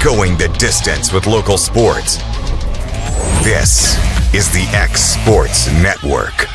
Going the distance with local sports. This is the X Sports Network.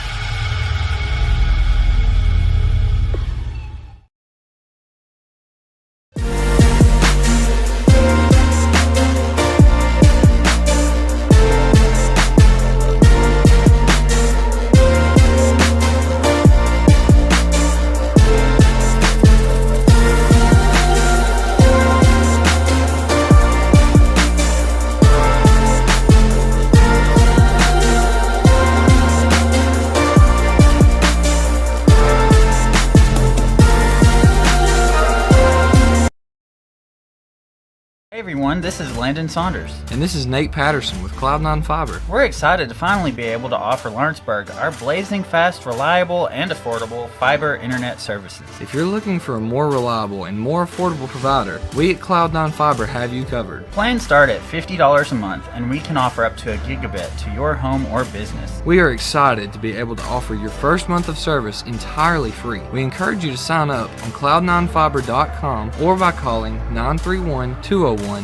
Hey everyone, this is Landon Saunders. And this is Nate Patterson with Cloud9 Fiber. We're excited to finally be able to offer Lawrenceburg our blazing fast, reliable, and affordable fiber internet services. If you're looking for a more reliable and more affordable provider, we at Cloud9 Fiber have you covered. Plans start at $50 a month, and we can offer up to a gigabit to your home or business. We are excited to be able to offer your first month of service entirely free. We encourage you to sign up on cloud9fiber.com or by calling 931-201-9098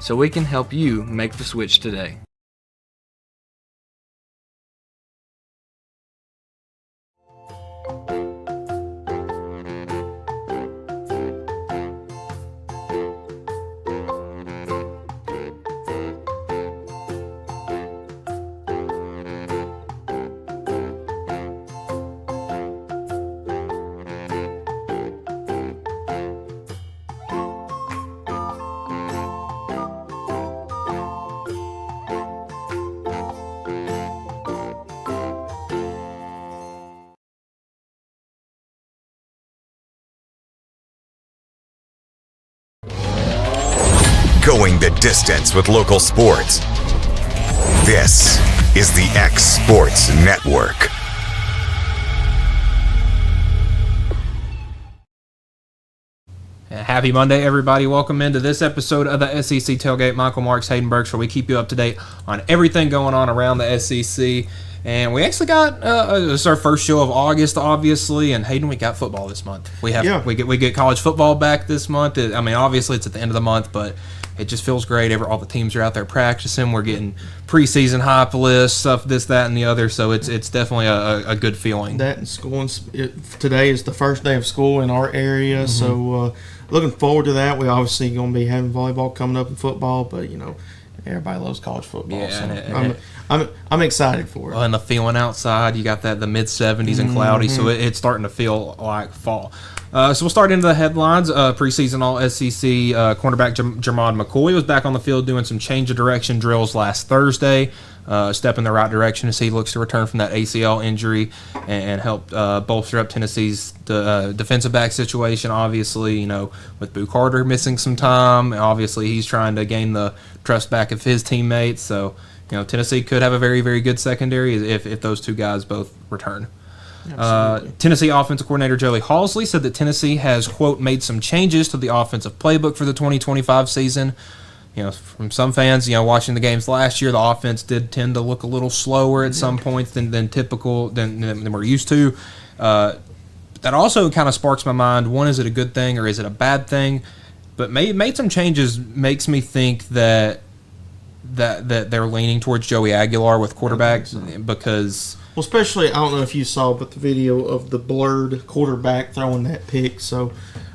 so we can help you make the switch today. Going the distance with local sports. This is the X Sports Network. Happy Monday, everybody. Welcome into this episode of the SEC Tailgate. Michael Marks, Hayden Burks, where we keep you up to date on everything going on around the SEC. And we actually got this is our first show of August, obviously, and Hayden, we got football this month. We get college football back this month. I mean, obviously it's at the end of the month, but it just feels great. All the teams are out there practicing. We're getting preseason hype lists, stuff, this, that, and the other. So it's definitely a good feeling. That and school. Today is the first day of school in our area, so looking forward to that. We obviously going to be having volleyball coming up and football, but everybody loves college football. Yeah, so I'm excited for it. And the feeling outside, you got the mid 70s and cloudy, so it's starting to feel like fall. So we'll start into the headlines. Preseason All-SEC cornerback Jermod McCoy was back on the field doing some change of direction drills last Thursday. Step in the right direction as he looks to return from that ACL injury and help bolster up Tennessee's defensive back situation. Obviously, with Boo Carter missing some time, obviously he's trying to gain the trust back of his teammates. So, Tennessee could have a very, very good secondary if those two guys both return. Tennessee offensive coordinator Joey Halsley said that Tennessee has, quote, made some changes to the offensive playbook for the 2025 season. From some fans, watching the games last year, the offense did tend to look a little slower at some points than typical than we're used to. That also kind of sparks my mind. One, is it a good thing or is it a bad thing? But made some changes makes me think that they're leaning towards Joey Aguilar with quarterback because. Well, especially, I don't know if you saw, but the video of the blurred quarterback throwing that pick. So,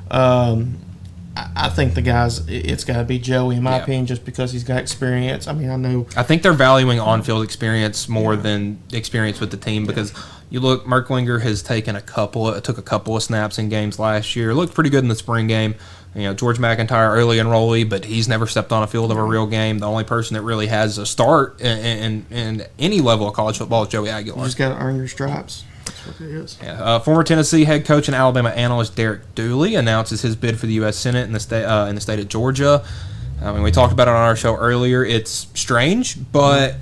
I think the guys, it's got to be Joey, in my opinion, just because he's got experience. I mean, I know. I think they're valuing on-field experience more than experience with the team because you look, Merklinger has took a couple of snaps in games last year. Looked pretty good in the spring game. George McIntyre, early enrollee, but he's never stepped on a field of a real game. The only person that really has a start in any level of college football is Joey Aguilar. You just got to earn your stripes. That's what it is. Yeah. Former Tennessee head coach and Alabama analyst Derek Dooley announces his bid for the U.S. Senate in the state of Georgia. I mean, we talked about it on our show earlier. It's strange, but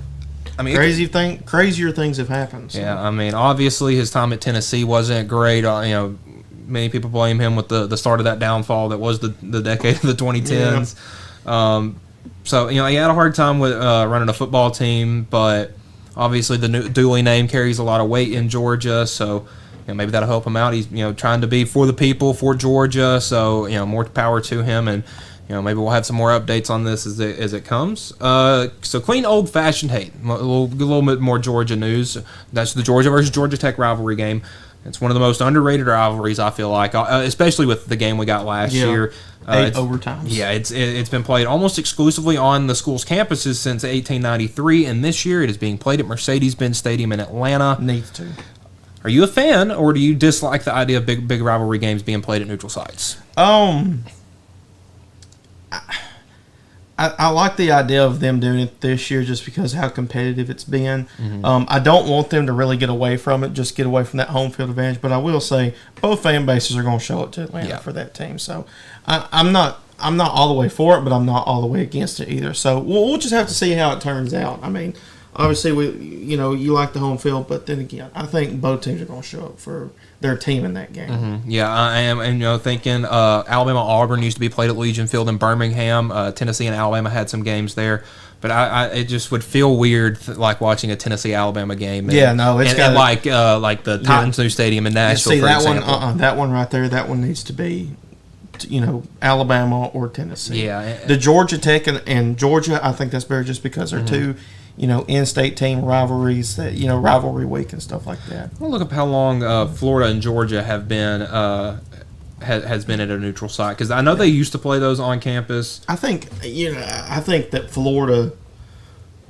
I mean, crazier things have happened. So. Yeah, I mean, obviously his time at Tennessee wasn't great. Many people blame him with the start of that downfall that was the decade of the 2010s. Yeah. So he had a hard time with running a football team, but obviously the new Dooley name carries a lot of weight in Georgia, so maybe that'll help him out. He's trying to be for the people, for Georgia, so more power to him. And maybe we'll have some more updates on this as it comes. So clean old-fashioned hate. A little bit more Georgia news. That's the Georgia versus Georgia Tech rivalry game. It's one of the most underrated rivalries, I feel like, especially with the game we got last year. 8 overtimes. Yeah, it's been played almost exclusively on the school's campuses since 1893, and this year it is being played at Mercedes-Benz Stadium in Atlanta. Needs to. Are you a fan, or do you dislike the idea of big rivalry games being played at neutral sites? I like the idea of them doing it this year just because how competitive it's been. I don't want them to really get away from it, just get away from that home field advantage. But I will say both fan bases are going to show it to Atlanta for that team. So I'm not all the way for it, but I'm not all the way against it either. So we'll just have to see how it turns out. I mean, obviously you like the home field, but then again, I think both teams are going to show up for their team in that game. Yeah, I am, and thinking Alabama Auburn used to be played at Legion Field in Birmingham. Tennessee and Alabama had some games there, but it just would feel weird like watching a Tennessee Alabama game. It's got like the Titans new stadium in Nashville. See for that example. one? That one right there. That one needs to be, Alabama or Tennessee. Yeah, the Georgia Tech and Georgia. I think that's better just because they're two. In-state team rivalries, that rivalry week and stuff like that. Well, look up how long Florida and Georgia have been has been at a neutral site, because I know they used to play those on campus. I think that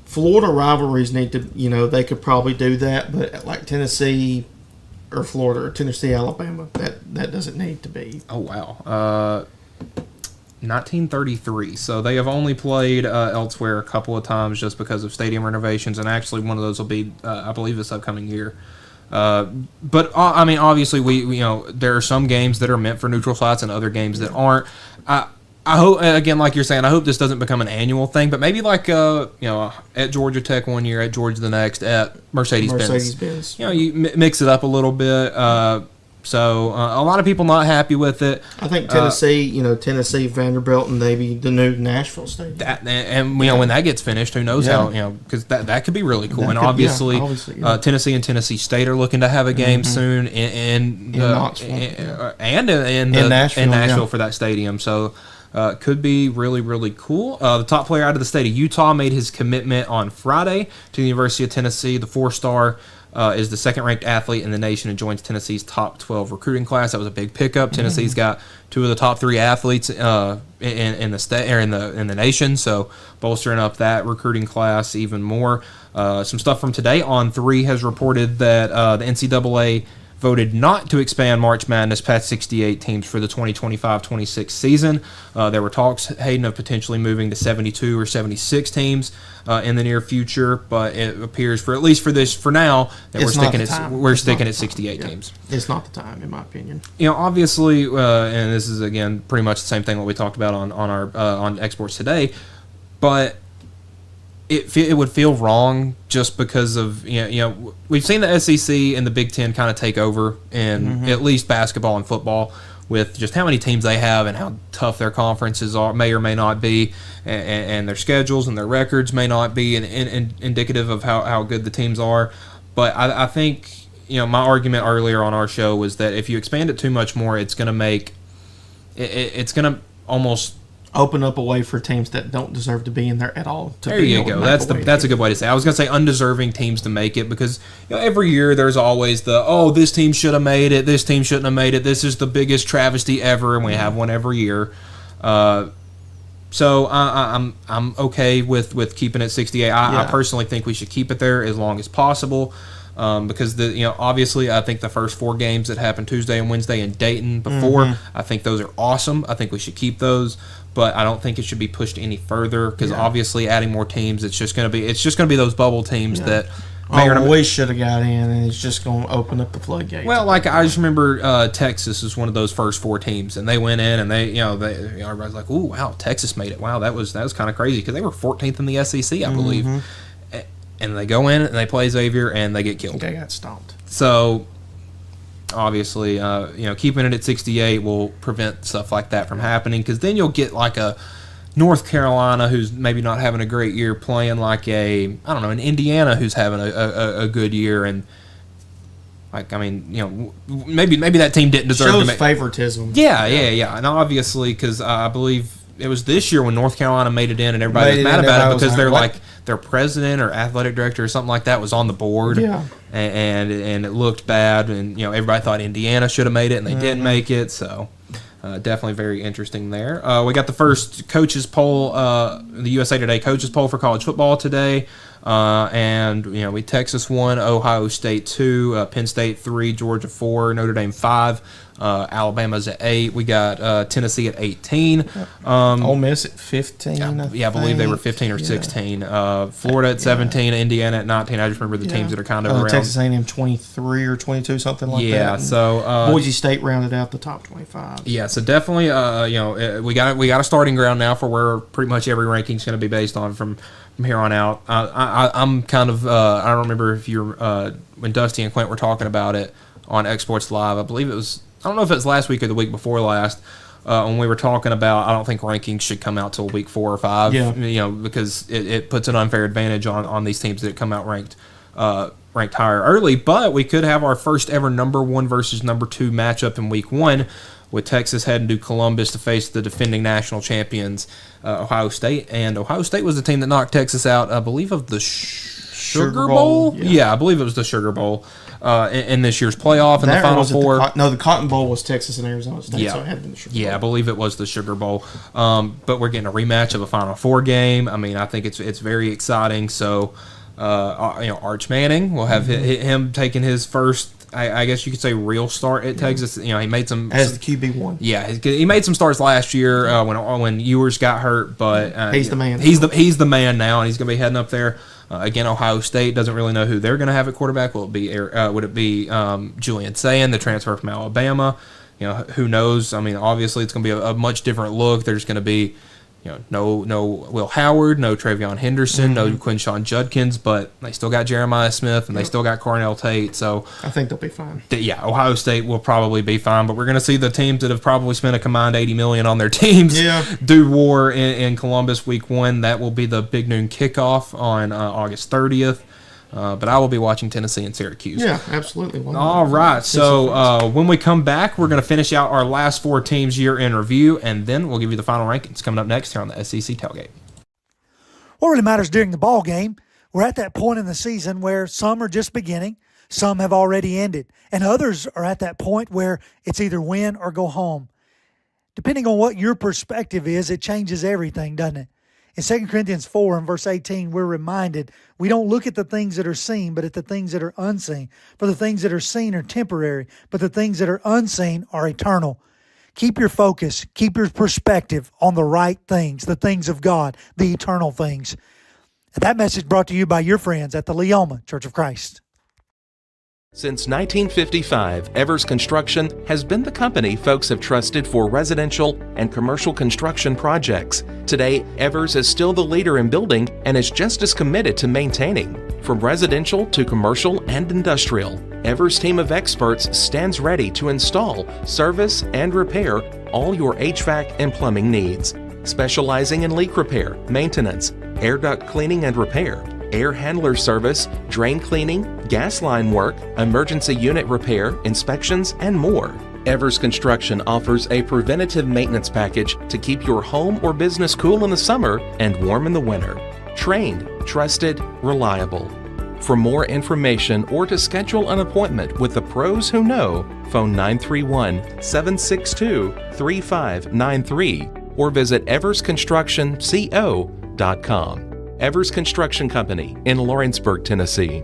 Florida rivalries need to they could probably do that, but like Tennessee or Florida or Tennessee Alabama, that doesn't need to be. Oh wow. 1933, so they have only played elsewhere a couple of times just because of stadium renovations, and actually one of those will be, I believe, this upcoming year. But I mean, obviously, we there are some games that are meant for neutral sites and other games that aren't. I hope, again, like you're saying, I hope this doesn't become an annual thing, but maybe like at Georgia Tech one year, at Georgia the next, at Mercedes-Benz. You mix it up a little bit. So a lot of people not happy with it. I think Tennessee, Tennessee, Vanderbilt, and maybe the new Nashville stadium. When that gets finished, who knows how? Because that could be really cool. And obviously, Tennessee and Tennessee State are looking to have a game soon in Knoxville, and in Nashville for that stadium. So. Could be really, really cool. The top player out of the state of Utah made his commitment on Friday to the University of Tennessee. The 4-star is the second-ranked athlete in the nation and joins Tennessee's top 12 recruiting class. That was a big pickup. Tennessee's got 2 of the top 3 athletes in the state or in the nation, so bolstering up that recruiting class even more. Some stuff from today. On3 has reported that the NCAA voted not to expand March Madness past 68 teams for the 2025-26 season. There were talks, Hayden, of potentially moving to 72 or 76 teams in the near future, but it appears, for now, that we're sticking at 68 teams. It's not the time, in my opinion. Obviously, and this is again pretty much the same thing what we talked about on Exports Today, but it would feel wrong just because of we've seen the SEC and the Big Ten kind of take over in at least basketball and football with just how many teams they have and how tough their conferences may or may not be, and their schedules and their records may not be indicative of how good the teams are. But I think my argument earlier on our show was that if you expand it too much more, it's going to make it's going to almost open up a way for teams that don't deserve to be in there at all. There you go. That's a good way to say it. I was going to say undeserving teams to make it, because every year there's always this team should have made it, this team shouldn't have made it, this is the biggest travesty ever, and we have one every year. So I'm okay with keeping it 68. I personally think we should keep it there as long as possible. Because obviously I think the first 4 games that happened Tuesday and Wednesday in Dayton before, I think those are awesome. I think we should keep those, but I don't think it should be pushed any further, because obviously adding more teams, it's just going to be those bubble teams that we should have got in, and it's just going to open up the floodgates. Well, like I just remember Texas is one of those first 4 teams, and they went in and they everybody's like, "Ooh, wow, Texas made it! Wow, that was kind of crazy," because they were 14th in the SEC, I believe. And they go in and they play Xavier and they get killed. They got stomped. So, obviously, keeping it at 68 will prevent stuff like that from happening, because then you'll get like a North Carolina who's maybe not having a great year playing like an Indiana who's having a good year, and maybe that team didn't deserve to make favoritism. Yeah, and obviously, because I believe it was this year when North Carolina made it in, and everybody was mad about it because they're like their president or athletic director or something like that was on the board. Yeah. And it looked bad, and everybody thought Indiana should have made it, and they didn't make it. So definitely very interesting there. We got the first coaches poll, the USA Today coaches poll for college football today. And Texas 1, Ohio State 2, Penn State 3, Georgia 4, Notre Dame 5, Alabama's at 8. We got Tennessee at 18. Ole Miss at 15. I believe they were 15 or 16. Florida at 17, Indiana at 19. I just remember the teams that are kind of around. Texas A&M 23 or 22, something like that. Yeah, so Boise State rounded out the top 25. Yeah, so definitely, we got a starting ground now for where pretty much every ranking is going to be based on from here on out. I'm kind of I don't remember if you're when Dusty and Quint were talking about it on Exports Live. I believe it was, I don't know if it was last week or the week before last, when we were talking about, I don't think rankings should come out till week 4 or 5. Yeah. Because it puts an unfair advantage on these teams that come out ranked higher early. But we could have our first ever number 1 versus number 2 matchup in week 1, with Texas heading to Columbus to face the defending national champions, Ohio State. And Ohio State was the team that knocked Texas out, I believe, of the Sugar Bowl? Yeah, I believe it was the Sugar Bowl in this year's playoff in the Final Four. The Cotton Bowl was Texas and Arizona State, so it had been the Sugar Bowl. Yeah, I believe it was the Sugar Bowl. But we're getting a rematch of a Final Four game. I mean, I think it's very exciting. So, Arch Manning will have him taking his first, I guess you could say, real start at Texas. He made some as the QB1. Yeah, he made some starts last year when Ewers got hurt, but he's the man. He's the man now, and he's going to be heading up there. Again, Ohio State doesn't really know who they're going to have at quarterback. Would it be Julian Sayin, the transfer from Alabama? Who knows? I mean, obviously it's going to be a much different look. There's going to be no Will Howard, no Travion Henderson, no Quinshawn Judkins, but they still got Jeremiah Smith, and they still got Cornell Tate. So I think they'll be fine. Yeah, Ohio State will probably be fine, but we're going to see the teams that have probably spent a combined $80 million on their teams do war in Columbus week 1. That will be the big noon kickoff on August 30th. But I will be watching Tennessee and Syracuse. Yeah, absolutely. All right. So when we come back, we're going to finish out our last 4 teams year in review, and then we'll give you the final rankings coming up next here on the SEC Tailgate. What really matters during the ball game, we're at that point in the season where some are just beginning, some have already ended, and others are at that point where it's either win or go home. Depending on what your perspective is, it changes everything, doesn't it? In 2 Corinthians 4 and verse 18, we're reminded we don't look at the things that are seen, but at the things that are unseen. For the things that are seen are temporary, but the things that are unseen are eternal. Keep your focus, keep your perspective on the right things, the things of God, the eternal things. And that message brought to you by your friends at the Leoma Church of Christ. Since 1955, Evers Construction has been the company folks have trusted for residential and commercial construction projects. Today, Evers is still the leader in building and is just as committed to maintaining. From residential to commercial and industrial, Evers' team of experts stands ready to install, service, and repair all your HVAC and plumbing needs. Specializing in leak repair, maintenance, air duct cleaning and repair, air handler service, drain cleaning, gas line work, emergency unit repair, inspections, and more. Evers Construction offers a preventative maintenance package to keep your home or business cool in the summer and warm in the winter. Trained, trusted, reliable. For more information or to schedule an appointment with the pros who know, phone 931-762-3593 or visit eversconstructionco.com. Evers Construction Company in Lawrenceburg, Tennessee.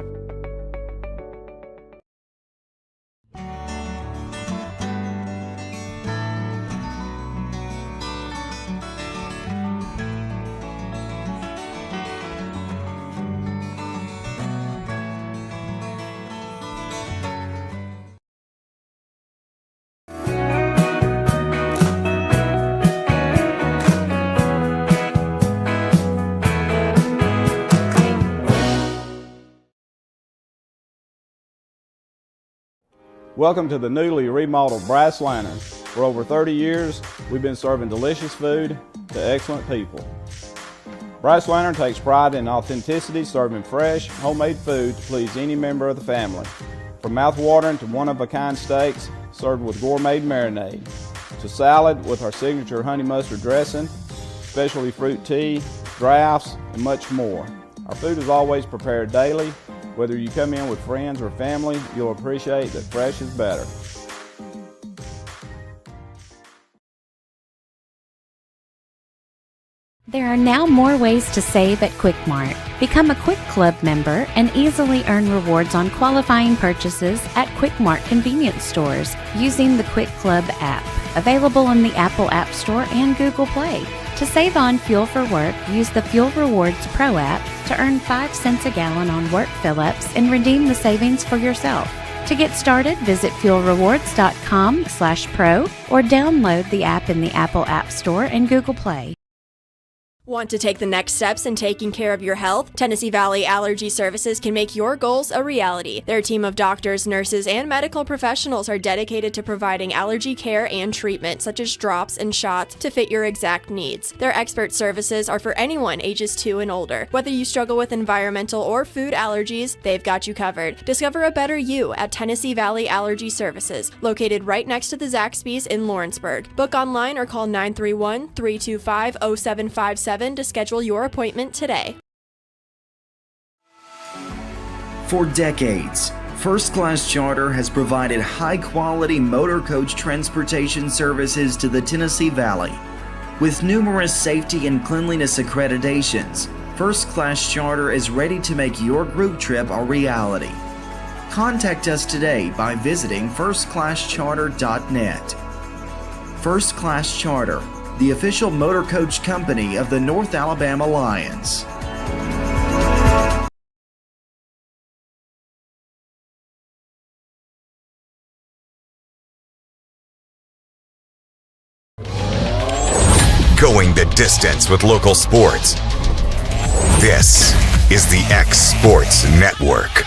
Welcome to the newly remodeled Brass Lantern. For over 30 years, we've been serving delicious food to excellent people. Brass Lantern takes pride in authenticity, serving fresh, homemade food to please any member of the family. From mouth-watering to one-of-a-kind steaks served with gourmet marinade, to salad with our signature honey mustard dressing, specialty fruit tea, drafts, and much more. Our food is always prepared daily. Whether you come in with friends or family, you'll appreciate that fresh is better. There are now more ways to save at Quick Mart. Become a Quick Club member and easily earn rewards on qualifying purchases at Quick Mart convenience stores using the Quick Club app, available in the Apple App Store and Google Play. To save on fuel for work, use the Fuel Rewards Pro app to earn 5 cents a gallon on work fill-ups and redeem the savings for yourself. To get started, visit fuelrewards.com/pro or download the app in the Apple App Store and Google Play. Want to take the next steps in taking care of your health? Tennessee Valley Allergy Services can make your goals a reality. Their team of doctors, nurses, and medical professionals are dedicated to providing allergy care and treatment, such as drops and shots, to fit your exact needs. Their expert services are for anyone ages 2 and older. Whether you struggle with environmental or food allergies, they've got you covered. Discover a better you at Tennessee Valley Allergy Services, located right next to the Zaxby's in Lawrenceburg. Book online or call 931-325-0757 to schedule your appointment today. For decades, First Class Charter has provided high-quality motor coach transportation services to the Tennessee Valley. With numerous safety and cleanliness accreditations, First Class Charter is ready to make your group trip a reality. Contact us today by visiting firstclasscharter.net. First Class Charter, the official motor coach company of the North Alabama Lions. Going the distance with local sports. This is the X Sports Network.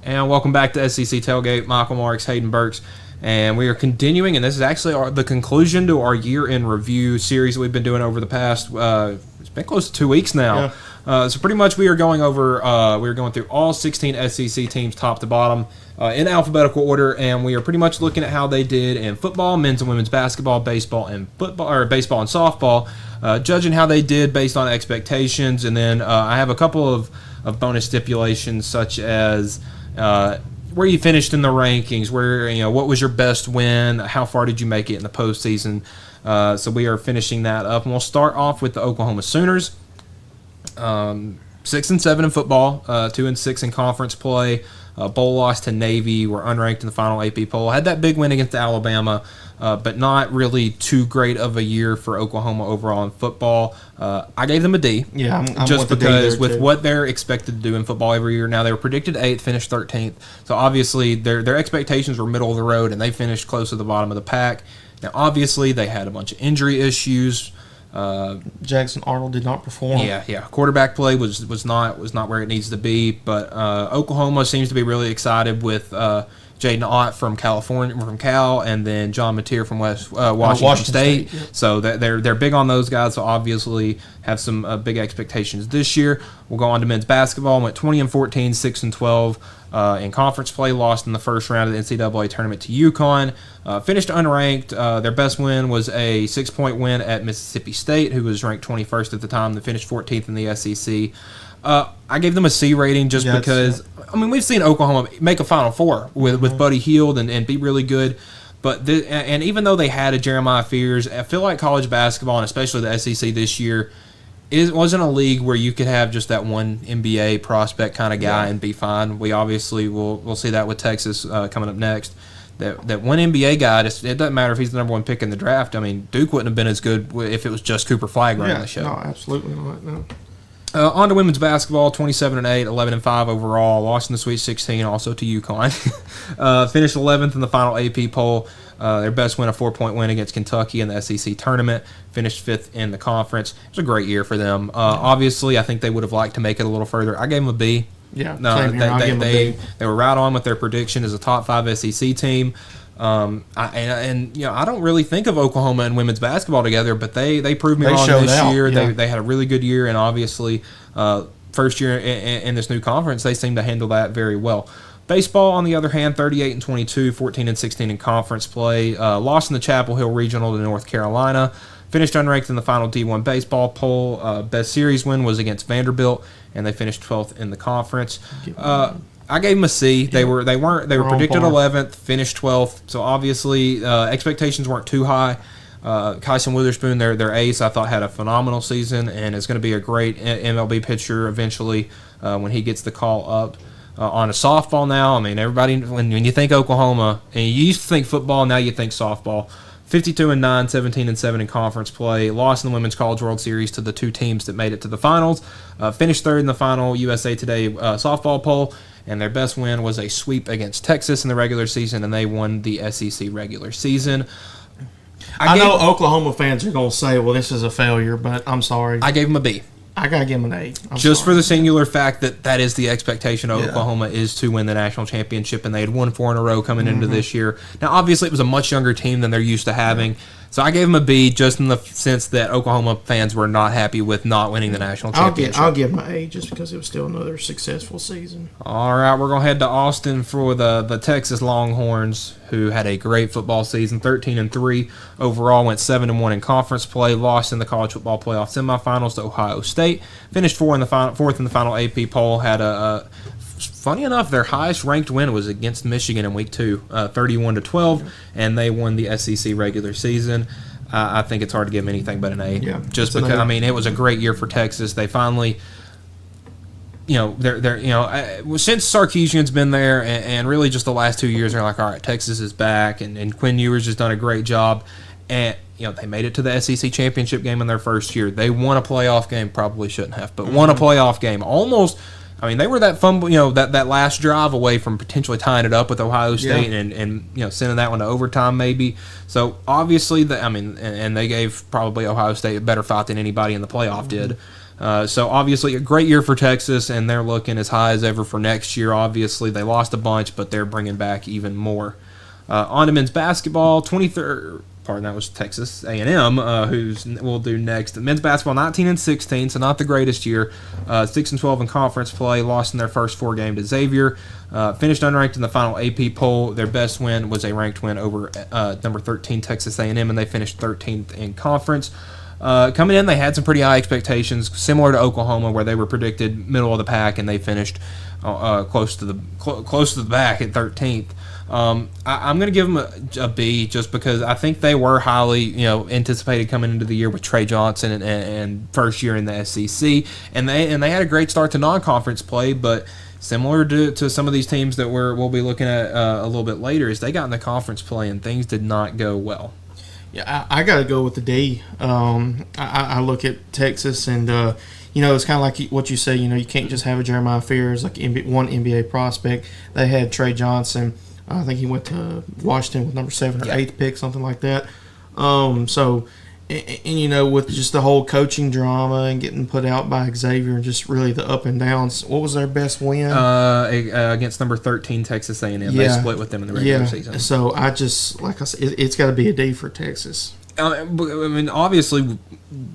And welcome back to SEC Tailgate. Michael Marks, Hayden Burks, and we are continuing, and this is actually the conclusion to our year in review series that we've been doing over the past, it's been close to 2 weeks now. Yeah. So pretty much we are going through all 16 SEC teams top to bottom in alphabetical order, and we are pretty much looking at how they did in football, men's and women's basketball, baseball and softball, judging how they did based on expectations, and then I have a couple of bonus stipulations such as where you finished in the rankings, what was your best win, how far did you make it in the postseason. So we are finishing that up, and we'll start off with the Oklahoma Sooners. 6-7 in football, 2-6 in conference play. Bowl loss to Navy. Were unranked in the final AP poll. Had that big win against Alabama, but not really too great of a year for Oklahoma overall in football. I gave them a D. Yeah, I'm just with because with what they're expected to do in football every year. Now they were predicted 8th, finished 13th. So obviously their expectations were middle of the road, and they finished close to the bottom of the pack. Now obviously they had a bunch of injury issues. Jackson Arnold did not perform. Yeah. Quarterback play was not where it needs to be. But Oklahoma seems to be really excited with Jaden Ott from Cal, and then John Mateer from Washington State. Yeah. So they're big on those guys. So obviously have some big expectations this year. We'll go on to men's basketball. Went 20-14, 6-12. In conference play, lost in the first round of the NCAA tournament to UConn. Finished unranked. Their best win was a 6-point win at Mississippi State, who was ranked 21st at the time. They finished 14th in the SEC. I gave them a C rating just because, I mean, we've seen Oklahoma make a Final Four with Buddy Hield and be really good. But and even though they had a Jeremiah Fears, I feel like college basketball, and especially the SEC this year, it wasn't a league where you could have just that one NBA prospect kind of guy and be fine. We obviously we'll see that with Texas coming up next. That one NBA guy, it doesn't matter if he's the number one pick in the draft. I mean, Duke wouldn't have been as good if it was just Cooper Flagg running the show. No, absolutely not. No. On to women's basketball, 27-8, 11-5 overall. Lost in the Sweet 16, also to UConn. Finished 11th in the final AP poll. Their best win, a 4-point win against Kentucky in the SEC tournament. Finished 5th in the conference. It was a great year for them. Obviously, I think they would have liked to make it a little further. I gave them a B. Yeah, no, they were right on with their prediction as a top 5 SEC team. I don't really think of Oklahoma and women's basketball together, but they proved me wrong this year. Yeah. They had a really good year, and obviously first year in this new conference, they seem to handle that very well. Baseball, on the other hand, 38-22, 14-16 in conference play. Lost in the Chapel Hill Regional to North Carolina. Finished unranked in the final D1 baseball poll. Best series win was against Vanderbilt, and they finished 12th in the conference. I gave them a C. They were predicted 11th, finished 12th. So obviously expectations weren't too high. Kyson Witherspoon, their ace, I thought had a phenomenal season, and is going to be a great MLB pitcher eventually when he gets the call up. On a softball now, I mean, everybody, when you think Oklahoma, and you used to think football, now you think softball. 52-9, 17-7 in conference play. Lost in the Women's College World Series to the two teams that made it to the finals. Finished third in the final USA Today softball poll, and their best win was a sweep against Texas in the regular season, and they won the SEC regular season. I know Oklahoma fans are going to say, well, this is a failure, but I'm sorry. I gave them a B. I got to give them an A. Just for the singular fact that is the expectation of Oklahoma is to win the national championship, and they had won 4 in a row coming into this year. Now, obviously, it was a much younger team than they're used to having. So I gave them a B just in the sense that Oklahoma fans were not happy with not winning the national championship. I'll give them an A just because it was still another successful season. All right, we're going to head to Austin for the Texas Longhorns, who had a great football season, 13-3 overall, went 7-1 in conference play, lost in the college football playoff semifinals to Ohio State, finished fourth in the final AP poll, had funny enough, their highest ranked win was against Michigan in week 2, 31-12, and they won the SEC regular season. I think it's hard to give them anything but an A. Yeah, just because it was a great year for Texas. They finally, since Sarkisian's been there, and really just the last 2 years, they're like, all right, Texas is back, and Quinn Ewers has done a great job, and they made it to the SEC championship game in their first year. They won a playoff game, probably shouldn't have, but won a playoff game almost. I mean, they were that fumble, that last drive away from potentially tying it up with Ohio State and sending that one to overtime maybe. So obviously, and they gave probably Ohio State a better fight than anybody in the playoff did. So obviously, a great year for Texas, and they're looking as high as ever for next year. Obviously, they lost a bunch, but they're bringing back even more. On to men's basketball, 23rd. Pardon, that was Texas A&M, we'll do next. Men's basketball, 19-16, so not the greatest year. 6-12 in conference play, lost in their first 4 games to Xavier. Finished unranked in the final AP poll. Their best win was a ranked win over number 13 Texas A&M, and they finished 13th in conference. Coming in, they had some pretty high expectations, similar to Oklahoma, where they were predicted middle of the pack, and they finished close to the back at 13th. I'm going to give them a B just because I think they were highly anticipated coming into the year with Trey Johnson and first year in the SEC, and they had a great start to non-conference play, but similar to some of these teams that we'll be looking at a little bit later, is they got in the conference play and things did not go well. Yeah, I got to go with the D. I look at Texas and it's kind of like what you say. You can't just have a Jeremiah Fears like one NBA prospect. They had Trey Johnson. I think he went to Washington with number 7 or 8th pick, something like that. With just the whole coaching drama and getting put out by Xavier and just really the up and downs, what was their best win? Against number 13 Texas A&M. They split with them in the regular season. So I just, like I said, it's got to be a D for Texas. I mean, obviously,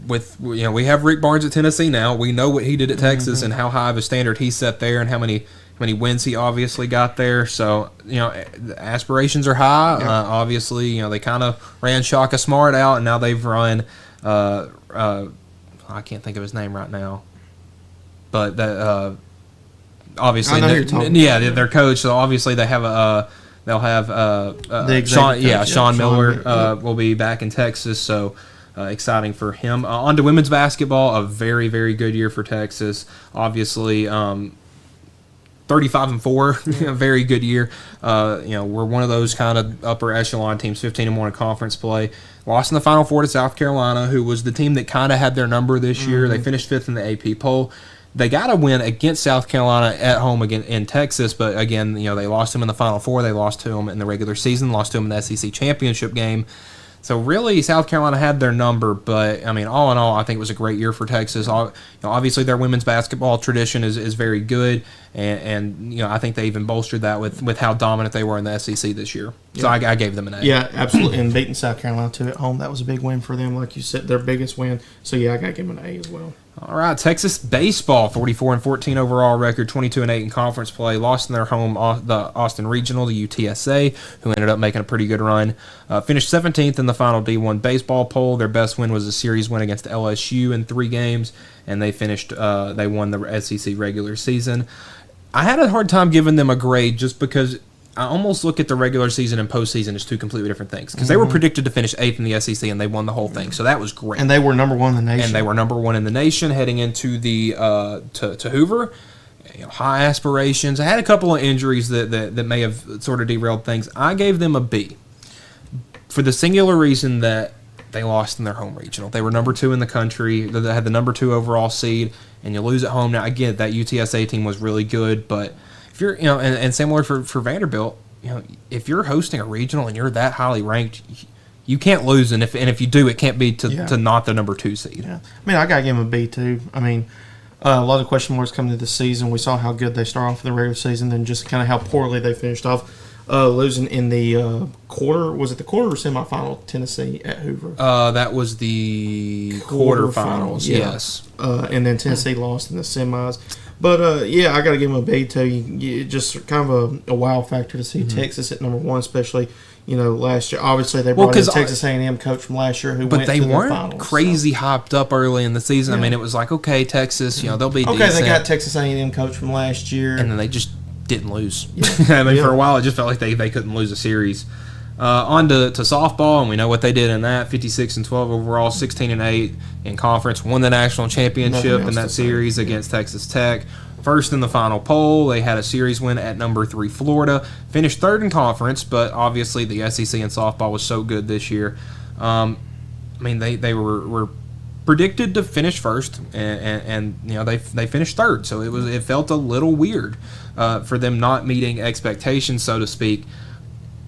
we have Rick Barnes at Tennessee now. We know what he did at Texas and how high of a standard he set there, and how many wins he obviously got there. So the aspirations are high. Obviously, they kind of ran Shaka Smart out, and now they've run. I can't think of his name right now, but that obviously, their coach. So obviously, they have they'll have Sean Miller will be back in Texas. So. Exciting for him. On to women's basketball, a very, very good year for Texas. Obviously, 35-4, a very good year. We're one of those kind of upper echelon teams, 15-1 in conference play. Lost in the Final Four to South Carolina, who was the team that kind of had their number this year. They finished 5th in the AP poll. They got a win against South Carolina at home again in Texas, but again, they lost them in the Final Four. They lost to them in the regular season, lost to them in the SEC championship game. So really, South Carolina had their number, but I mean, all in all, I think it was a great year for Texas. Obviously, their women's basketball tradition is very good, and I think they even bolstered that with how dominant they were in the SEC this year. So I gave them an A. Yeah, absolutely, and beating South Carolina too at home, that was a big win for them, like you said, their biggest win. So I got to give them an A as well. All right, Texas baseball, 44-14 overall record, 22-8 in conference play. Lost in their home, the Austin Regional, the UTSA, who ended up making a pretty good run. Finished 17th in the final D1 baseball poll. Their best win was a series win against LSU in 3 games, and they won the SEC regular season. I had a hard time giving them a grade just because I almost look at the regular season and postseason as 2 completely different things. Because they were predicted to finish 8th in the SEC, and they won the whole thing. So that was great. And they were number 1 in the nation. And they were number 1 in the nation heading into the to Hoover. High aspirations. I had a couple of injuries that may have sort of derailed things. I gave them a B for the singular reason that they lost in their home regional. They were number 2 in the country. They had the number 2 overall seed, and you lose at home. Now, again, that UTSA team was really good, but if you're, and same word for Vanderbilt, if you're hosting a regional and you're that highly ranked, you can't lose, and if you do, it can't be to not the number 2 seed. Yeah, I mean, I gotta give them a B too. I mean, a lot of question marks coming into the season. We saw how good they started off in the regular season, then just kind of how poorly they finished off, losing in the quarter. Was it the quarter or semifinal? Tennessee at Hoover. That was the quarterfinals. Yes, and then Tennessee lost in the semis. But, I got to give them a B, too. Just kind of a wow factor to see Texas at number 1, especially, last year. Obviously, they brought in the Texas A&M coach from last year who went to the finals. But they weren't crazy hyped up early in the season. Yeah. I mean, it was like, okay, Texas, they'll be decent. Okay, they got Texas A&M coach from last year. And then they just didn't lose. Yeah. I mean, for a while, it just felt like they couldn't lose a series. On to softball, and we know what they did in that. 56-12 overall, 16-8 in conference. Won the national championship in that series against Texas Tech. First in the final poll. They had a series win at number 3 Florida. Finished 3rd in conference, but obviously the SEC in softball was so good this year. I mean, they were predicted to finish first, and they finished 3rd. So it felt a little weird for them not meeting expectations, so to speak.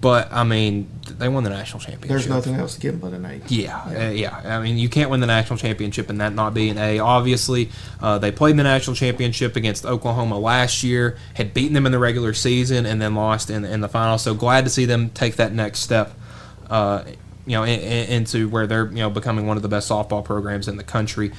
But, I mean, they won the national championship. There's nothing else to give them but an A. Yeah. I mean, you can't win the national championship and that not be an A. Obviously, they played the national championship against Oklahoma last year, had beaten them in the regular season, and then lost in the final. So glad to see them take that next step, into where they're, becoming one of the best softball programs in the country.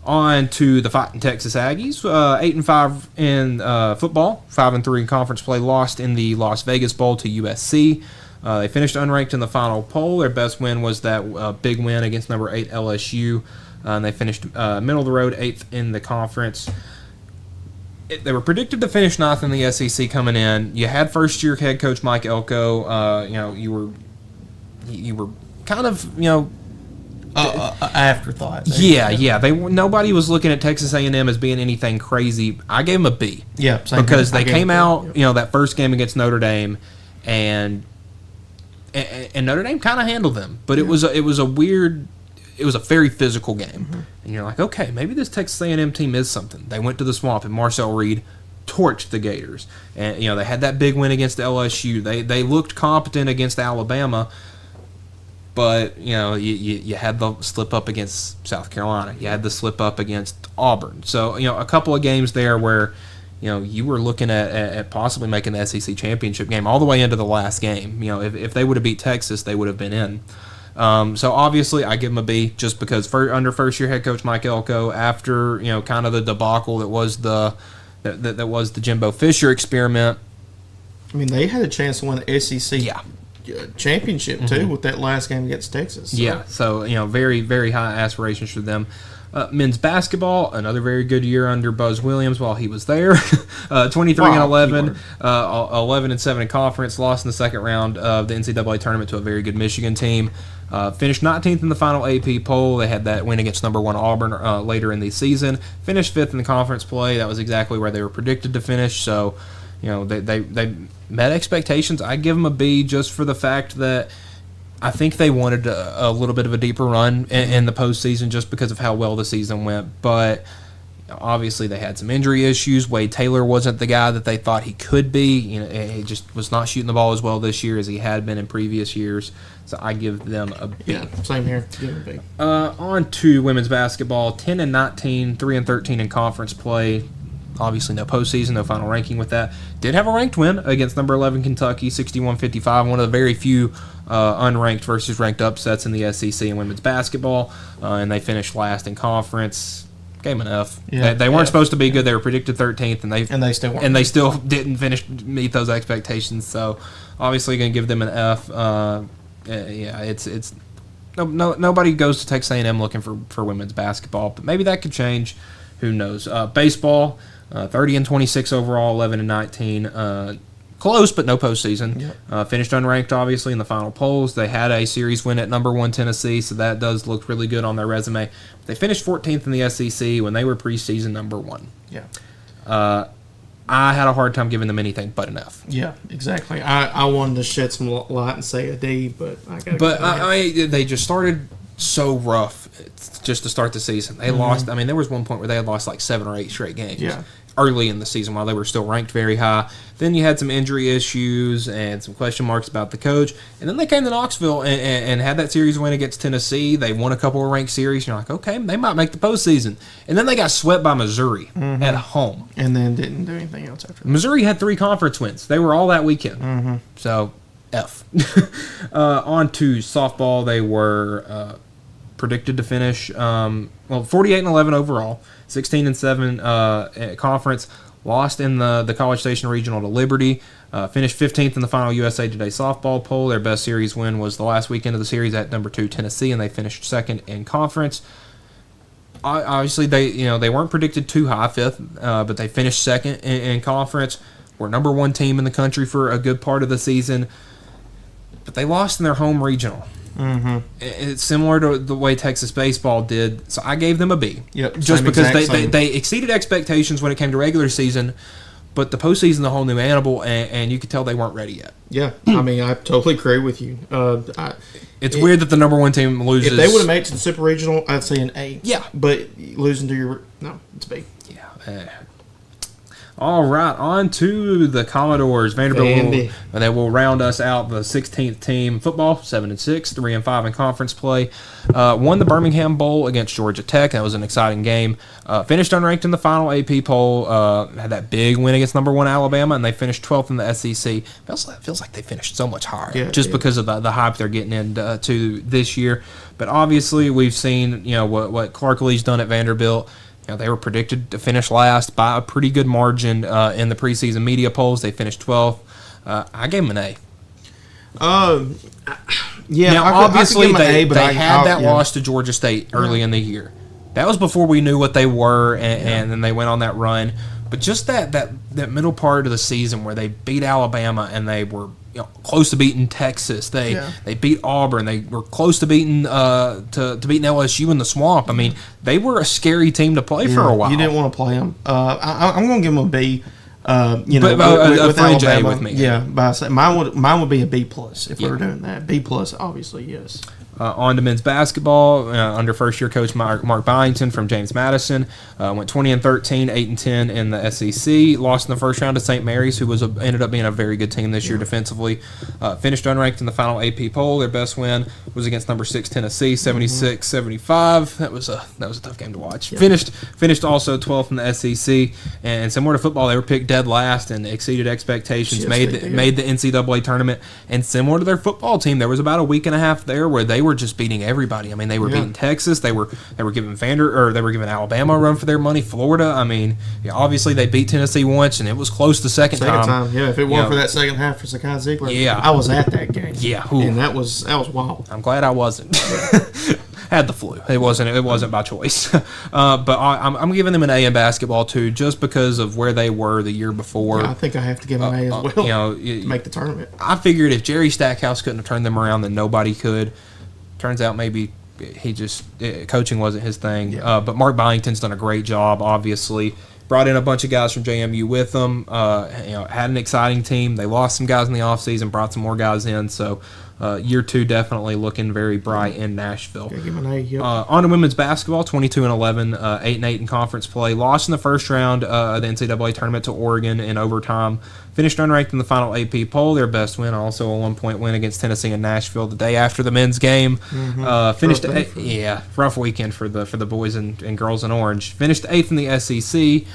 On to the Fighting Texas Aggies, 8-5 in football, 5-3 in conference play. Lost in the Las Vegas Bowl to USC. They finished unranked in the final poll. Their best win was that big win against number 8 LSU, and they finished middle of the road 8th in the conference. They were predicted to finish 9th in the SEC coming in. You had first-year head coach Mike Elko. You were kind of afterthought. Nobody was looking at Texas A&M as being anything crazy. I gave them a B. Yeah, because they came out, that first game against Notre Dame, and Notre Dame kind of handled them. But it was a very physical game, and you're like, okay, maybe this Texas A&M team is something. They went to the Swamp, and Marcel Reed torched the Gators, and they had that big win against LSU. They looked competent against Alabama. But, you had the slip up against South Carolina. You had the slip up against Auburn. So, a couple of games there where, you were looking at possibly making the SEC championship game all the way into the last game. If they would have beat Texas, they would have been in. So, obviously, I give them a B just because under first-year head coach Mike Elko, after, kind of the debacle that was the Jimbo Fisher experiment. I mean, they had a chance to win the SEC championship too with that last game against Texas. So very, very high aspirations for them. Men's basketball, another very good year under Buzz Williams while he was there. 23-11, 11-7 in conference. Lost in the second round of the NCAA tournament to a very good Michigan team. Finished 19th in the final AP poll. They had that win against number 1 Auburn later in the season. Finished 5th in the conference play. That was exactly where they were predicted to finish. So, they met expectations. I give them a B just for the fact that I think they wanted a little bit of a deeper run in the postseason just because of how well the season went. But obviously they had some injury issues. Wade Taylor wasn't the guy that they thought he could be. He just was not shooting the ball as well this year as he had been in previous years. So I give them a B. Yeah, same here. Give them a B. On to women's basketball, 10-19, 3-13 in conference play. Obviously, no postseason, no final ranking with that. Did have a ranked win against number 11 Kentucky, 61-55. One of the very few unranked versus ranked upsets in the SEC in women's basketball. And they finished last in conference. Gave them an F. Yeah, They weren't F. supposed to be good. They were predicted 13th, and they still weren't. and they still didn't meet those expectations. So obviously, going to give them an F. It's nobody goes to Texas A&M looking for women's basketball, but maybe that could change. Who knows? Baseball, 30-26 overall, 11-19. Close, but no postseason. Yep. Finished unranked, obviously, in the final polls. They had a series win at number 1 Tennessee, so that does look really good on their resume. They finished 14th in the SEC when they were preseason number 1. Yeah. I had a hard time giving them anything but an F. Yeah, exactly. I wanted to shed some light and say a D, but I got to. But they just started so rough just to start the season. They lost. I mean, there was one point where they had lost like 7 or 8 straight games early in the season while they were still ranked very high. Then you had some injury issues and some question marks about the coach. And then they came to Knoxville and had that series win against Tennessee. They won a couple of ranked series. You're like, okay, they might make the postseason. And then they got swept by Missouri at home. And then didn't do anything else after that. Missouri had 3 conference wins. They were all that weekend. So, F. On to softball. They were predicted to finish 48-11 overall, 16-7 at conference. Lost in the College Station Regional to Liberty. Finished 15th in the final USA Today softball poll. Their best series win was the last weekend of the series at number 2 Tennessee, and they finished second in conference. Obviously, they weren't predicted too high, 5th, but they finished second in conference. Were number 1 team in the country for a good part of the season, but they lost in their home regional. It's similar to the way Texas baseball did, so I gave them a B. Yep, just because they exceeded expectations when it came to regular season, but the postseason, the whole new animal, and you could tell they weren't ready yet. Yeah, I mean, I totally agree with you. It's weird that the number 1 team loses. If they would have made it to the Super Regional, I'd say an A. Yeah, but losing to it's B. Yeah. All right, on to the Commodores. Vanderbilt they will round us out, the 16th team. Football, 7-6, 3-5 in conference play. Won the Birmingham Bowl against Georgia Tech. That was an exciting game. Finished unranked in the final AP poll. Had that big win against number 1 Alabama, and they finished 12th in the SEC. Feels like they finished so much higher, because of the hype they're getting into this year. But obviously, we've seen what Clark Lee's done at Vanderbilt. They were predicted to finish last by a pretty good margin in the preseason media polls. They finished 12th. I gave them an A. Yeah. Now, obviously, they had that loss to Georgia State early in the year. That was before we knew what they were, and then they went on that run. But just that middle part of the season where they beat Alabama and they were close to beating Texas. They beat Auburn. They were close to beating beating LSU in the Swamp. I mean, they were a scary team to play for a while. You didn't want to play them. I'm going to give them a B. With Alabama with me. Yeah, but mine would be a B plus if we were doing that. B plus, obviously, yes. On to men's basketball, under first-year coach Mark Byington from James Madison, went 20-13, 8-10 in the SEC. Lost in the first round to St. Mary's, who ended up being a very good team this year defensively. Finished unranked in the final AP poll. Their best win was against number 6 Tennessee, 76-75. That was a tough game to watch. Yeah. Finished also 12th in the SEC, and similar to football, they were picked dead last and exceeded expectations. Made the NCAA tournament, and similar to their football team, there was about a week and a half there where they were just beating everybody. I mean, they were beating Texas. They were giving giving Alabama a run for their money. Florida. I mean, obviously they beat Tennessee once, and it was close the second time. Yeah, if it weren't for that second half for Sakai Ziegler, I was at that game. Yeah, and that was wild. I'm glad I wasn't. Had the flu. It wasn't by choice. But I'm giving them an A in basketball too, just because of where they were the year before. Yeah, I think I have to give them an A as well. To make the tournament. I figured if Jerry Stackhouse couldn't have turned them around, then nobody could. Turns out maybe he just coaching wasn't his thing. But Mark Byington's done a great job. Obviously, brought in a bunch of guys from JMU with them. Had an exciting team. They lost some guys in the offseason, brought some more guys in. So year 2 definitely looking very bright in Nashville. Give him an A, yep. On to women's basketball, 22-11, 8-8 in conference play. Lost in the first round of the NCAA tournament to Oregon in overtime. Finished unranked in the final AP poll. Their best win, also a 1-point win against Tennessee and Nashville the day after the men's game. Finished rough weekend for the boys and girls in orange. Finished 8th in the SEC.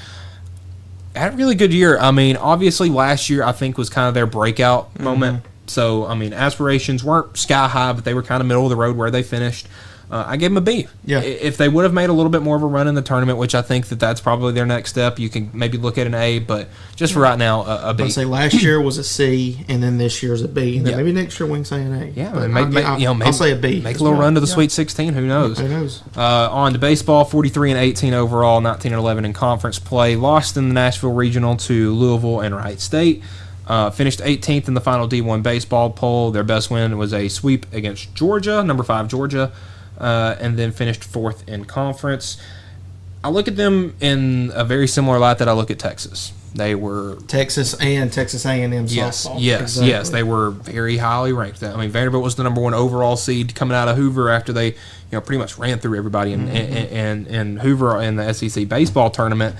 Had a really good year. I mean, obviously last year I think was kind of their breakout moment. So, I mean, aspirations weren't sky high, but they were kind of middle of the road where they finished. I gave them a B. Yeah. If they would have made a little bit more of a run in the tournament, which I think that's probably their next step, you can maybe look at an A, but just for right now, a B. I'd say last year was a C, and then this year's a B, and then maybe next year we can say an A. Yeah, but I'll say a B. Make a little run to the Sweet 16. Who knows? Who knows? On to baseball, 43-18 overall, 19-11 in conference play. Lost in the Nashville Regional to Louisville and Wright State. Finished 18th in the final D1 baseball poll. Their best win was a sweep against Georgia, number 5 Georgia, and then finished 4th in conference. I look at them in a very similar light that I look at Texas. They were Texas and Texas A&M softball. Yes. They were very highly ranked. I mean, Vanderbilt was the number 1 overall seed coming out of Hoover after they, pretty much ran through everybody in Hoover in the SEC baseball tournament.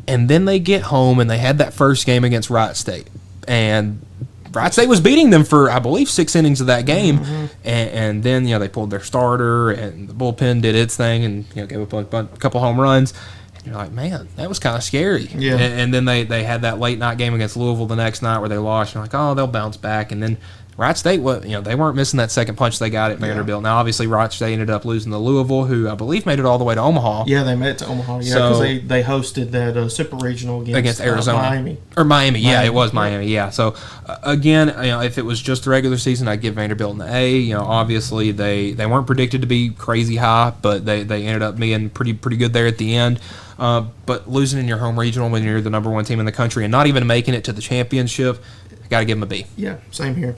And then they get home and they had that first game against Wright State, and Wright State was beating them for, I believe, 6 innings of that game, and then they pulled their starter, and the bullpen did its thing, and gave up a couple home runs. And you're like, man, that was kind of scary. Yeah. And then they had that late night game against Louisville the next night where they lost. You're like, oh, they'll bounce back, and then Wright State, they weren't missing that second punch they got at Vanderbilt. Now, obviously, Wright State ended up losing to Louisville, who I believe made it all the way to Omaha. Yeah, they made it to Omaha. Yeah, because they hosted that Super Regional against Arizona. Miami. Yeah, it was Miami. Yeah. So, again, if it was just the regular season, I'd give Vanderbilt an A. Obviously, they weren't predicted to be crazy high, but they ended up being pretty good there at the end. But losing in your home regional when you're the number 1 team in the country and not even making it to the championship, I got to give them a B. Yeah, same here.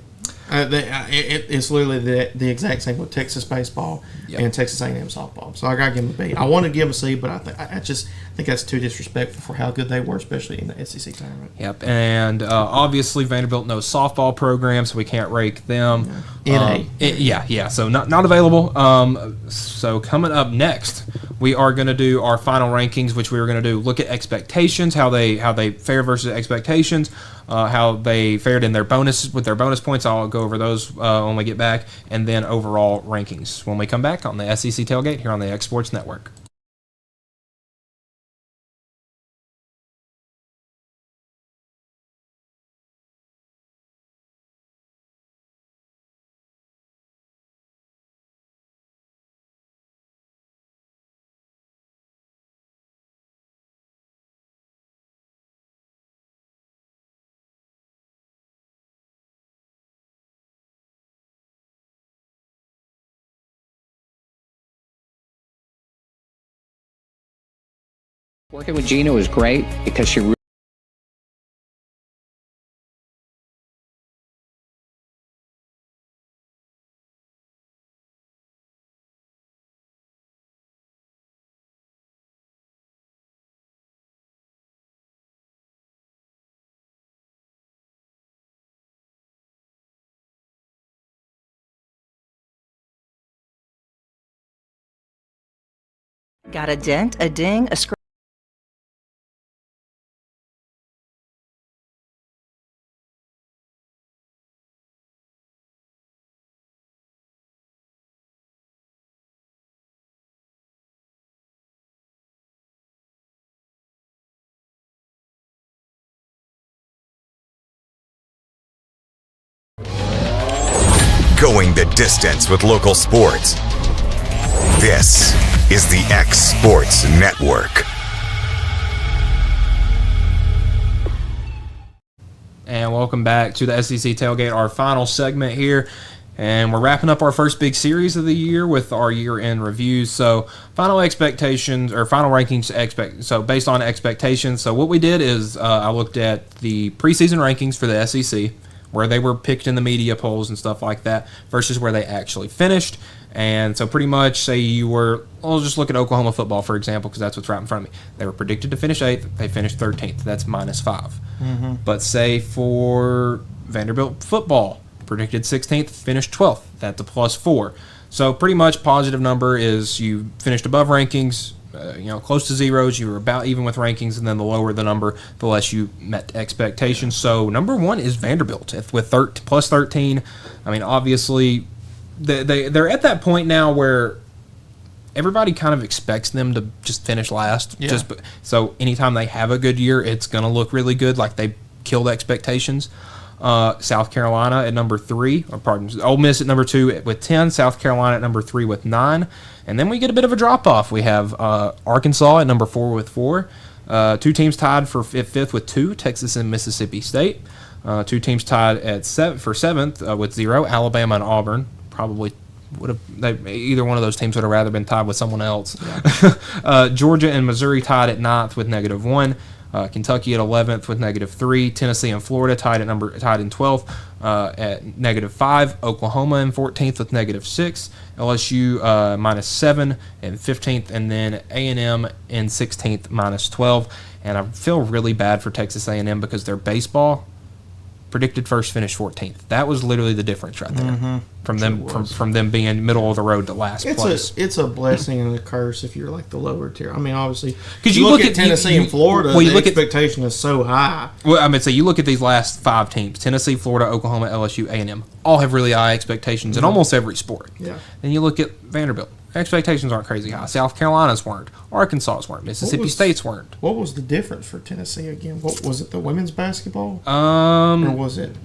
It's literally the exact same with Texas baseball and Texas A&M softball. So I got to give them a B. I want to give them a C, but I think that's too disrespectful for how good they were, especially in the SEC tournament. Yep, and obviously Vanderbilt knows softball program, so we can't rake them. NA. So not available. So coming up next, we are going to do our final rankings, which we are going to look at expectations, how they fare versus expectations, how they fared in their bonus points. I'll go over those when we get back, and then overall rankings when we come back on the SEC Tailgate here on the X Sports Network. Working with Gina was great because she really got a dent, a ding, a scratch. Going the distance with local sports. This is the X Sports Network. And welcome back to the SEC Tailgate, our final segment here. And we're wrapping up our first big series of the year with our year-end reviews. So final expectations, or final rankings, so based on expectations. So what we did is I looked at the preseason rankings for the SEC, where they were picked in the media polls and stuff like that, versus where they actually finished. And so pretty much, say you were, I'll just look at Oklahoma football, for example, because that's what's right in front of me. They were predicted to finish 8th. They finished 13th. That's -5. Mm-hmm. But say for Vanderbilt football, predicted 16th, finished 12th. That's a +4. So pretty much positive number is you finished above rankings, close to zeros. You were about even with rankings, and then the lower the number, the less you met expectations. So number 1 is Vanderbilt with +13. I mean, obviously, they're at that point now where everybody kind of expects them to just finish last. Yeah. So anytime they have a good year, it's going to look really good, like they killed expectations. South Carolina at number 3, or pardon, Ole Miss at number 2 with 10, South Carolina at number 3 with 9, and then we get a bit of a drop-off. We have Arkansas at number 4 with 4, 2 teams tied for 5th with 2, Texas and Mississippi State, 2 teams tied at for 7th with 0, Alabama and Auburn. Probably would have either one of those teams would have rather been tied with someone else. Yeah. Georgia and Missouri tied at 9th with -1. Kentucky at 11th with -3. Tennessee and Florida tied in 12th at -5. Oklahoma in 14th with -6. LSU -7 and 15th, and then A&M in 16th -12. And I feel really bad for Texas A&M because their baseball predicted first, finished 14th. That was literally the difference right there from them being middle of the road to last place. It's a blessing and a curse if you're like the lower tier. I mean, obviously, because you look at Tennessee and Florida, the expectation is so high. Well, I mean, so you look at these last 5 teams: Tennessee, Florida, Oklahoma, LSU, A&M. All have really high expectations in almost every sport. Yeah. Then you look at Vanderbilt. Expectations aren't crazy high. South Carolina's weren't. Arkansas's weren't. Mississippi State's weren't. What was the difference for Tennessee again? What was it? The women's basketball? Or was it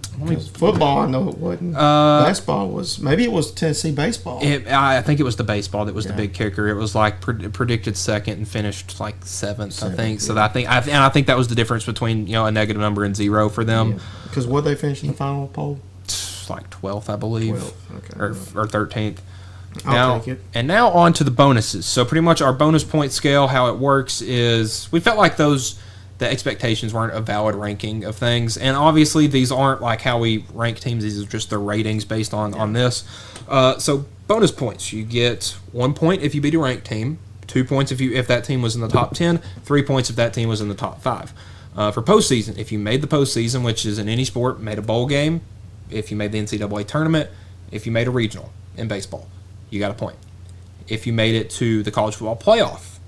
football? I know it wasn't. Basketball was. Maybe it was Tennessee baseball. I think it was the baseball that was the big kicker. It was like predicted second and finished like 7th, I think. So I think that was the difference between a negative number and 0 for them. Because what they finished in the final poll? Like 12th, I believe, 12th, or 13th. I'll take it. And now on to the bonuses. So pretty much our bonus point scale, how it works is we felt like the expectations weren't a valid ranking of things. And obviously these aren't like how we rank teams. These are just the ratings based on this. So bonus points. You get 1 point if you beat a ranked team, 2 points if that team was in the top 10, 3 points if that team was in the top 5. For postseason, if you made the postseason, which is in any sport, made a bowl game, if you made the NCAA tournament, if you made a regional in baseball, you got a point. If you made it to the college football playoff,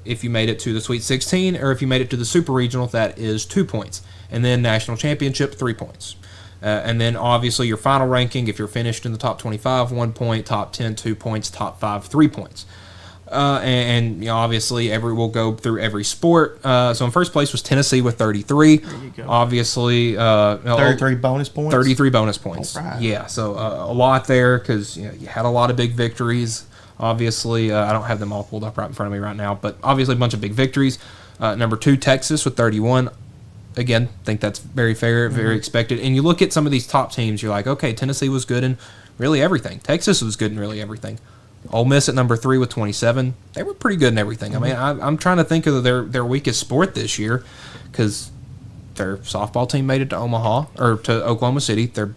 if you made it to the Sweet 16, or if you made it to the Super Regional, that is 2 points. And then National Championship, 3 points. And then obviously your final ranking, if you're finished in the top 25, 1 point, top 10, 2 points, top 5, 3 points. And obviously we'll go through every sport. So in first place was Tennessee with 33. There you go. Obviously, 33 bonus points. 33 bonus points. Right. Yeah, so a lot there because you had a lot of big victories. Obviously, I don't have them all pulled up right in front of me right now, but obviously a bunch of big victories. Number 2, Texas with 31. Again, think that's very fair, very expected. And you look at some of these top teams, you're like, okay, Tennessee was good in really everything. Texas was good in really everything. Ole Miss at number 3 with 27. They were pretty good in everything. I mean, I'm trying to think of their weakest sport this year because their softball team made it to Omaha or to Oklahoma City. Their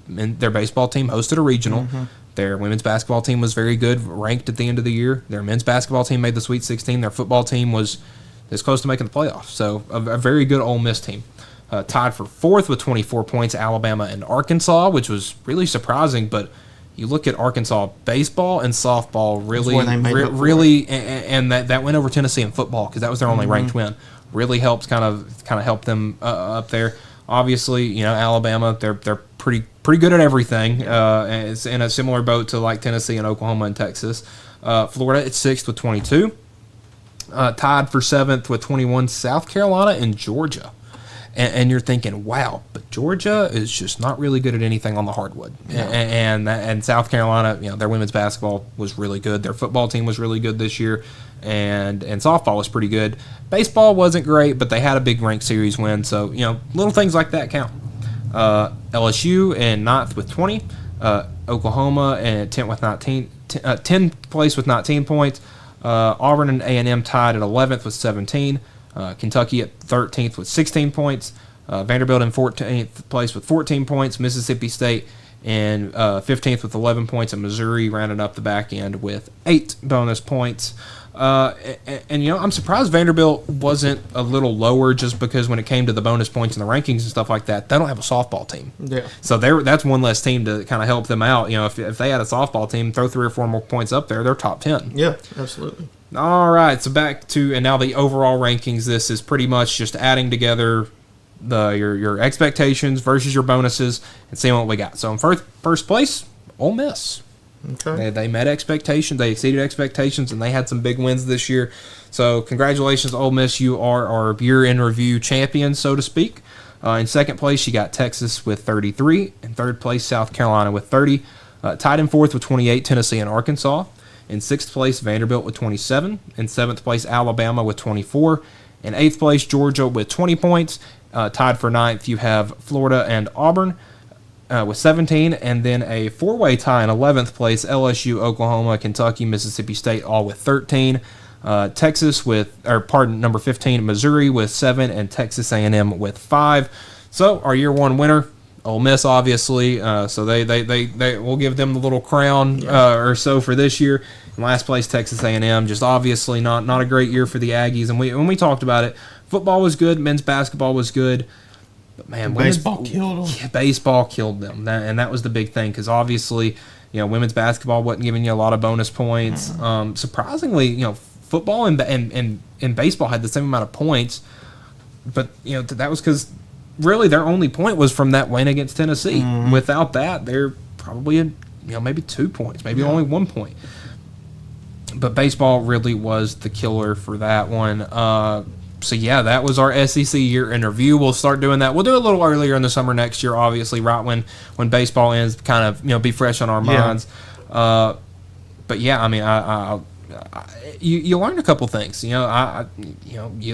baseball team hosted a regional. Their women's basketball team was very good, ranked at the end of the year. Their men's basketball team made the Sweet 16. Their football team was this close to making the playoffs. So a very good Ole Miss team. Tied for 4th with 24 points, Alabama and Arkansas, which was really surprising, but you look at Arkansas baseball and softball really, and that went over Tennessee in football because that was their only ranked win. Really helps kind of help them up there. Obviously, Alabama they're pretty good at everything. And it's in a similar boat to like Tennessee and Oklahoma and Texas. Florida at 6th with 22. Tied for 7th with 21, South Carolina and Georgia. And you're thinking, wow, but Georgia is just not really good at anything on the hardwood. No. And South Carolina, their women's basketball was really good. Their football team was really good this year, and softball was pretty good. Baseball wasn't great, but they had a big ranked series win. So little things like that count. LSU in 9th with 20, Oklahoma in 10th with 10th place with 19 points. Auburn and A&M tied at 11th with 17. Kentucky at 13th with 16 points. Vanderbilt in 14th place with 14 points. Mississippi State in 15th with 11 points. And Missouri rounded up the back end with 8 bonus points. And I'm surprised Vanderbilt wasn't a little lower just because when it came to the bonus points and the rankings and stuff like that, they don't have a softball team. Yeah. So that's one less team to kind of help them out. If they had a softball team, throw 3 or 4 more points up there, they're top 10. Yeah, absolutely. All right, so back to and now the overall rankings. This is pretty much just adding together your expectations versus your bonuses and seeing what we got. So in first place, Ole Miss. Okay. They met expectations. They exceeded expectations, and they had some big wins this year. So congratulations, Ole Miss. You are our year in review champion, so to speak. In second place, you got Texas with 33. In third place, South Carolina with 30. Tied in fourth with 28, Tennessee and Arkansas. In sixth place, Vanderbilt with 27. In seventh place, Alabama with 24. In eighth place, Georgia with 20 points. Tied for ninth, you have Florida and Auburn with 17. And then a four-way tie in 11th place, LSU, Oklahoma, Kentucky, Mississippi State, all with 13. Texas number 15, Missouri with 7, and Texas A&M with 5. So our year one winner, Ole Miss, obviously. So they will give them the little crown or so for this year. In last place, Texas A&M. Just obviously not a great year for the Aggies. And when we talked about it, football was good, men's basketball was good. But man, baseball killed them. Yeah, baseball killed them, and that was the big thing because obviously, women's basketball wasn't giving you a lot of bonus points. Surprisingly, football and baseball had the same amount of points, but that was because really their only point was from that win against Tennessee. Without that, they're probably maybe 2 points, maybe only 1 point. But baseball really was the killer for that one. So yeah, that was our SEC year in review. We'll start doing that. We'll do it a little earlier in the summer next year, obviously, right when baseball ends, kind of be fresh on our minds. But yeah, I mean, you learn a couple things. You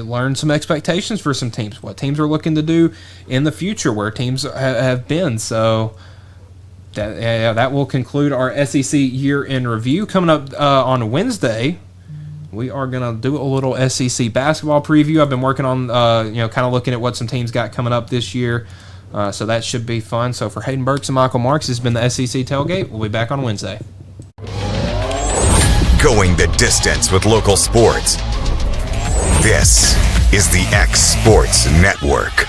learn some expectations for some teams, what teams are looking to do in the future, where teams have been. So that will conclude our SEC year in review. Coming up on Wednesday, we are going to do a little SEC basketball preview. I've been working on, kind of looking at what some teams got coming up this year. So that should be fun. So for Hayden Burks and Michael Marks, this has been the SEC Tailgate. We'll be back on Wednesday. Going the distance with local sports. This is the X Sports Network.